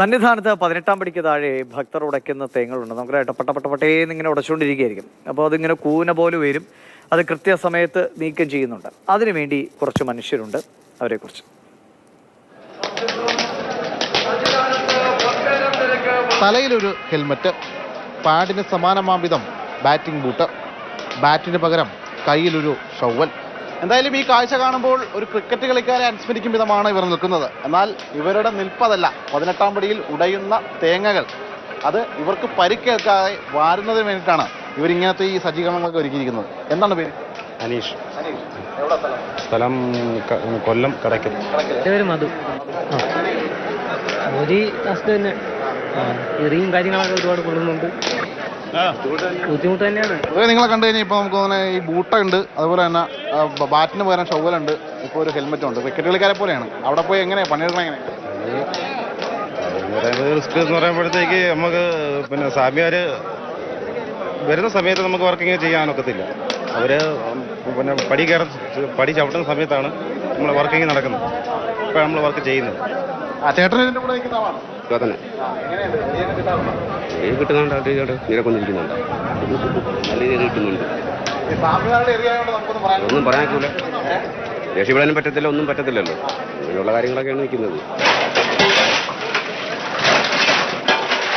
സന്നിധാനത്ത് 18-ാം പടിക്ക് താഴെ ഭക്തർ ഉടയ്ക്കുന്ന തേങ്ങളുണ്ട്. നമുക്ക് പട്ടേന്ന് ഇങ്ങനെ ഉടച്ചുകൊണ്ടിരിക്കുകയായിരിക്കും. അപ്പോൾ അതിങ്ങനെ കൂന പോലെ വരും. അത് കൃത്യസമയത്ത് നീക്കം ചെയ്യുന്നുണ്ട്. അതിനുവേണ്ടി കുറച്ച് മനുഷ്യരുണ്ട്. അവരെക്കുറിച്ച് തലയിലൊരു ഹെൽമറ്റ്, പാഡിന് സമാനമാം വിധം ബാറ്റിംഗ് ബൂട്ട്, ബാറ്റിന് പകരം കയ്യിലൊരു ഷവ്വൽ. എന്തായാലും ഈ കാഴ്ച കാണുമ്പോൾ ഒരു ക്രിക്കറ്റ് കളിക്കാരെ അനുസ്മരിക്കും വിധമാണ് ഇവർ നിൽക്കുന്നത്. എന്നാൽ ഇവരുടെ നിൽപ്പതല്ല, 18-ാം പടിയിൽ ഉടയുന്ന തേങ്ങകൾ അത് ഇവർക്ക് പരിക്കേൽക്കാതെ വാരുന്നതിന് വേണ്ടിയിട്ടാണ് ഇവരിങ്ങനത്തെ ഈ സജ്ജീകരണങ്ങളൊക്കെ ഒരുക്കിയിരിക്കുന്നത്. എന്താണ് പേര്? അനീഷ്. സ്ഥലം കൊല്ലം കടയ്ക്കൽ. പേര് മധു. ഒരു ടാസ്ക് തന്നെ, എറിയും കാര്യങ്ങളൊക്കെ ഒരുപാട് കൊള്ളുന്നുണ്ട്. ബുദ്ധിമുട്ട് തന്നെയാണ്. നിങ്ങളെ കണ്ടു കഴിഞ്ഞാൽ ഇപ്പോൾ നമുക്ക് തോന്നുന്നത് ഈ ബൂട്ടുണ്ട്, അതുപോലെ തന്നെ ബാറ്റിന് പകരം ഷവ്വലുണ്ട്, ഇപ്പോൾ ഒരു ഹെൽമെറ്റും ഉണ്ട്. ക്രിക്കറ്റ് കളിക്കാരെ പോലെയാണ്. അവിടെ പോയി എങ്ങനെയാണ് പണിയെടുക്കണം? റിസ്ക് എന്ന് പറയുമ്പോഴത്തേക്ക് നമുക്ക് പിന്നെ സ്വാമിമാർ വരുന്ന സമയത്ത് നമുക്ക് വർക്കിങ് ചെയ്യാനൊക്കത്തില്ല. അവർ പിന്നെ പടി ചവിട്ടുന്ന സമയത്താണ് നമ്മൾ വർക്കിങ് നടക്കുന്നത്. ഇപ്പോൾ നമ്മൾ വർക്ക് ചെയ്യുന്നത്. ചേട്ടൻ്റെ കൂടെ നിൽക്കുന്ന ആളാണ് തന്നെ കിട്ടുന്നുണ്ട്. നിരക്കൊണ്ടിരിക്കുന്നുണ്ട്, നല്ല രീതിയിൽ കിട്ടുന്നുണ്ട്. ഒന്നും പറയാനില്ല, രക്ഷപ്പെടാനും പറ്റത്തില്ല, ഒന്നും പറ്റത്തില്ലല്ലോ. അങ്ങനെയുള്ള കാര്യങ്ങളൊക്കെയാണ് നിൽക്കുന്നത്.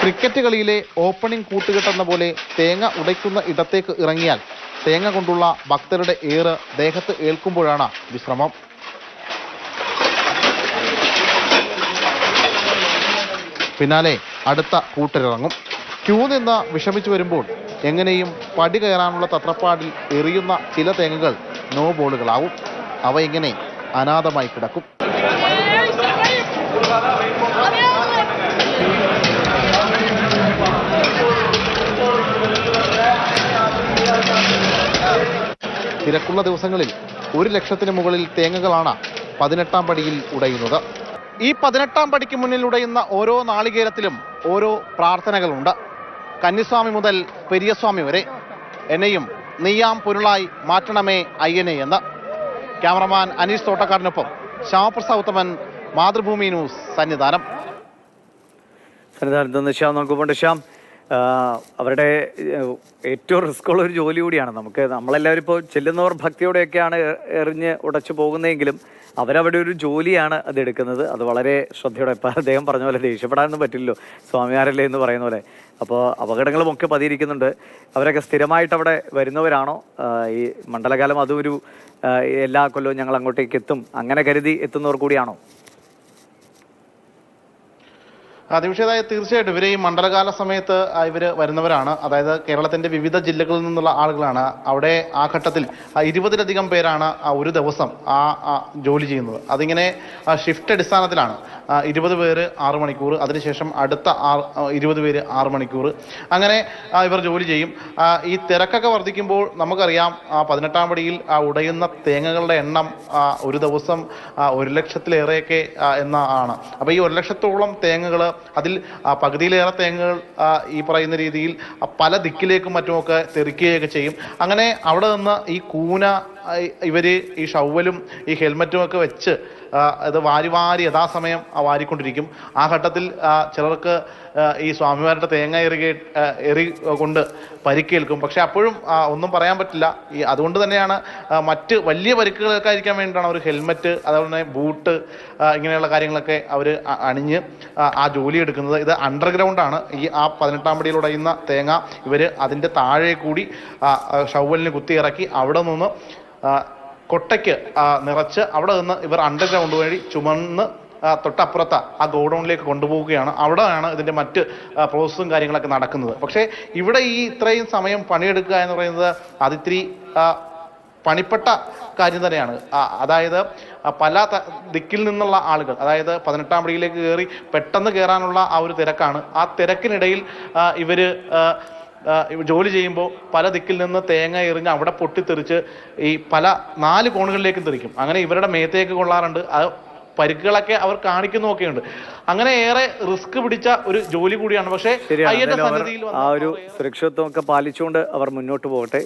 ക്രിക്കറ്റ് കളിയിലെ ഓപ്പണിംഗ് കൂട്ടുകെട്ടെന്ന പോലെ തേങ്ങ ഉടയ്ക്കുന്ന ഇടത്തേക്ക് ഇറങ്ങിയാൽ തേങ്ങ കൊണ്ടുള്ള ഭക്തരുടെ ഏറ് ദേഹത്ത് ഏൽക്കുമ്പോഴാണ് വിശ്രമം. പിന്നാലെ അടുത്ത കൂട്ടരിറങ്ങും. ക്യൂ നിന്ന് വിഷമിച്ചു വരുമ്പോൾ എങ്ങനെയും പടി കയറാനുള്ള തത്രപ്പാടിൽ എറിയുന്ന ചില തേങ്ങകൾ നോ ബോളുകളാവും. അവ ഇങ്ങനെ അനാഥമായി കിടക്കും. തിരക്കുള്ള ദിവസങ്ങളിൽ 1 ലക്ഷത്തിന് മുകളിൽ തേങ്ങകളാണ് 18-ാം പടിയിൽ ഉടയുന്നത്. ഈ 18-ാം പടിക്ക് മുന്നിൽ ഉടയുന്ന ഓരോ നാളികേരത്തിലും ഓരോ പ്രാർത്ഥനകളുണ്ട്. കന്നിസ്വാമി മുതൽ പെരിയസ്വാമി വരെ എന്നെയും നെയ്യാം പൊരുളായി മാറ്റണമേ അയ്യനെ എന്ന്. ക്യാമറമാൻ അനീഷ് തോട്ടക്കാടിനൊപ്പം ശ്യാമപ്രസാദ് ഉത്തമൻ, മാതൃഭൂമി ന്യൂസ്, സന്നിധാനം. സന്നിധാനത്ത് നിന്ന് ശ്യാം നോക്കുമ്പോണ്ട്. ശ്യാം, അവരുടെ ഏറ്റവും റിസ്ക് ഉള്ള ഒരു ജോലി കൂടിയാണ്. നമ്മളെല്ലാവരും ഇപ്പോൾ ചെല്ലുന്നവർ ഭക്തിയോടെയൊക്കെയാണ് എറിഞ്ഞ് ഉടച്ചു പോകുന്നതെങ്കിലും അവരവിടെ ഒരു ജോലിയാണ് അതെടുക്കുന്നത്. അത് വളരെ ശ്രദ്ധയോടെ, ഇപ്പം അദ്ദേഹം പറഞ്ഞ പോലെ ദേഷ്യപ്പെടാനൊന്നും പറ്റില്ലല്ലോ, സ്വാമിമാരല്ലേ എന്ന് പറയുന്ന പോലെ. അപ്പോൾ അപകടങ്ങളുമൊക്കെ പതിയിരിക്കുന്നുണ്ട്. അവരൊക്കെ സ്ഥിരമായിട്ട് അവിടെ വരുന്നവരാണോ? ഈ മണ്ഡലകാലം അതും ഒരു എല്ലാ കൊല്ലവും ഞങ്ങൾ അങ്ങോട്ടേക്ക് എത്തും അങ്ങനെ കരുതി എത്തുന്നവർ കൂടിയാണോ? തീർച്ചയായിട്ടും ഇവർ ഈ മണ്ഡലകാല സമയത്ത് ഇവർ വരുന്നവരാണ്. അതായത് കേരളത്തിൻ്റെ വിവിധ ജില്ലകളിൽ നിന്നുള്ള ആളുകളാണ്. അവിടെ ആ ഘട്ടത്തിൽ 20-ലധികം പേരാണ് ഒരു ദിവസം ജോലി ചെയ്യുന്നത്. അതിങ്ങനെ ഷിഫ്റ്റ് അടിസ്ഥാനത്തിലാണ്. 20 പേര് 6 മണിക്കൂർ, അതിനുശേഷം അടുത്ത 20 പേര് 6 മണിക്കൂർ, അങ്ങനെ ഇവർ ജോലി ചെയ്യും. ഈ തിരക്കൊക്കെ വർദ്ധിക്കുമ്പോൾ നമുക്കറിയാം 18-ാം പടിയിൽ ഉടയുന്ന തേങ്ങകളുടെ എണ്ണം ഒരു ദിവസം 1 ലക്ഷത്തിലേറെയൊക്കെ എന്നാണ്. അപ്പോൾ ഈ 1 ലക്ഷത്തോളം തേങ്ങകൾ, അതിൽ പകുതിയിലേറെ തേങ്ങകൾ ഈ പറയുന്ന രീതിയിൽ പല ദിക്കിലേക്കും മറ്റുമൊക്കെ തെറിക്കുകയൊക്കെ ചെയ്യും. അങ്ങനെ അവിടെ നിന്ന് ഈ കൂന ഇവർ ഈ ഷവ്വലും ഈ ഹെൽമറ്റും ഒക്കെ വെച്ച് അത് വാരി യഥാസമയം വാരിക്കൊണ്ടിരിക്കും. ആ ഘട്ടത്തിൽ ചിലർക്ക് ഈ സ്വാമിമാരുടെ തേങ്ങ എറി കൊണ്ട് പരിക്കേൽക്കും. പക്ഷെ അപ്പോഴും ഒന്നും പറയാൻ പറ്റില്ല. അതുകൊണ്ട് തന്നെയാണ് മറ്റ് വലിയ പരിക്കുകളൊക്കെ ആയിരിക്കാൻ വേണ്ടിയിട്ടാണ് ഒരു ഹെൽമറ്റ്, അതുപോലെ തന്നെ ബൂട്ട്, ഇങ്ങനെയുള്ള കാര്യങ്ങളൊക്കെ അവർ അണിഞ്ഞ് ആ ജോലി എടുക്കുന്നത്. ഇത് അണ്ടർഗ്രൗണ്ടാണ്. ഈ 18-ാം പടിയിൽ ഉടയുന്ന തേങ്ങ ഇവർ അതിൻ്റെ താഴെ കൂടി ഷവ്വലിന് കുത്തി ഇറക്കി അവിടെ നിന്ന് കൊട്ടയ്ക്ക് നിറച്ച് അവിടെ നിന്ന് ഇവർ അണ്ടർഗ്രൗണ്ട് വഴി ചുമന്ന് തൊട്ടപ്പുറത്ത് ആ ഗോഡൗണിലേക്ക് കൊണ്ടുപോവുകയാണ്. അവിടെയാണ് ഇതിൻ്റെ മറ്റ് പ്രോസസ്സും കാര്യങ്ങളൊക്കെ നടക്കുന്നത്. പക്ഷേ ഇവിടെ ഈ ഇത്രയും സമയം പണിയെടുക്കുക എന്ന് പറയുന്നത് അതിത്തിരി പണിപ്പെട്ട കാര്യം തന്നെയാണ്. അതായത് പല ദിക്കിൽ നിന്നുള്ള ആളുകൾ, അതായത് 18-ാം പടിയിലേക്ക് കയറി പെട്ടെന്ന് കയറാനുള്ള ആ ഒരു തിരക്കാണ്. ആ തിരക്കിനിടയിൽ ഇവർ ജോലി ചെയ്യുമ്പോൾ പല ദിക്കിൽ നിന്ന് തേങ്ങ എറിഞ്ഞ് അവിടെ പൊട്ടിത്തെറിച്ച് ഈ പല 4 കോണുകളിലേക്കും തെറിക്കും. അങ്ങനെ ഇവരുടെ മേത്തേക്ക് കൊള്ളാറുണ്ട്. അത് പരിക്കുകളൊക്കെ അവർ കാണിക്കുന്നൊക്കെയുണ്ട്. അങ്ങനെ ഏറെ റിസ്ക് പിടിച്ച ഒരു ജോലി കൂടിയാണ്. പക്ഷേ ആ ഒരു സുരക്ഷിതത്വമൊക്കെ പാലിച്ചുകൊണ്ട് അവർ മുന്നോട്ട് പോകട്ടെ.